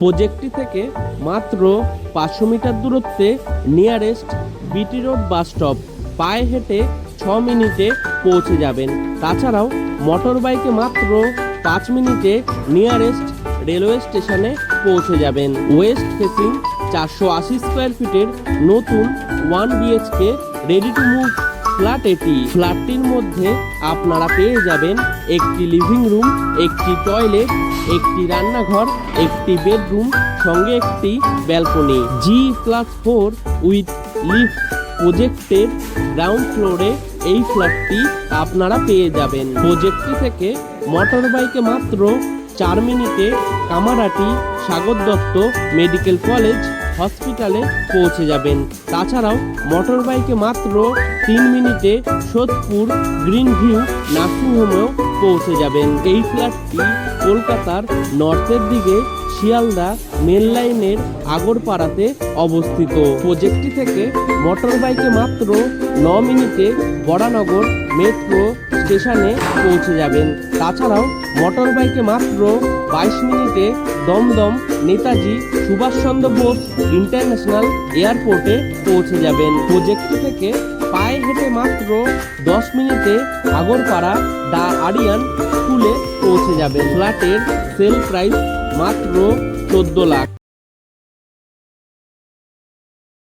প্রজেক্টটি থেকে মাত্র 500 মিটার দূরত্বে nearest BT road bus stop, পায়ে হেঁটে 6 মিনিটে পৌঁছে যাবেন। তাছাড়াও মোটর বাইকে মাত্র 5 মিনিটে নিয়ারেস্ট রেলওয়ে স্টেশনে পৌঁছে যাবেন। ওয়েস্ট ফেসিং 480 স্কোয়ার ফিটের নতুন 1 BHK ready to move flat এটি। ফ্ল্যাটটির মধ্যে আপনারা পেয়ে যাবেন একটি লিভিং রুম, একটি টয়লেট, একটি রান্নাঘর, একটি বেডরুম, সঙ্গে একটি ব্যালকনি। G+4 উইথ লিফট প্রজেক্টের গ্রাউন্ড ফ্লোরে এই ফ্ল্যাটটি আপনারা পেয়ে যাবেন। প্রজেক্টটি থেকে মোটর বাইকে মাত্র 4 মিনিটে কামারহাটি সাগর দত্ত মেডিকেল কলেজ হসপিটালে পৌঁছে যাবেন। তাছাড়াও মোটর বাইকে মাত্র 3 মিনিটে সোদপুর গ্রিন ভিউ নার্সিংহোমেও পৌঁছে যাবেন। এই ফ্ল্যাটটি কলকাতার নর্থের দিকে শিয়ালদা মেল লাইনের আগরপাড়াতে অবস্থিত। প্রজেক্টটি থেকে মোটর বাইকে মাত্র 9 মিনিটে বরানগর মেট্রো স্টেশনে পৌঁছে যাবেন। তাছাড়াও মোটর বাইকে মাত্র 22 মিনিটে দমদম নেতাজি সুভাষচন্দ্র বোস ইন্টারন্যাশনাল এয়ারপোর্টে পৌঁছে যাবেন। প্রজেক্টটি থেকে পায়ে হেঁটে মাত্র 10 মিনিটে আগরপাড়া দা আরিয়ান স্কুলে পৌঁছে যাবেন। ফ্ল্যাটের সেল প্রাইস মাত্র 14 লাখ।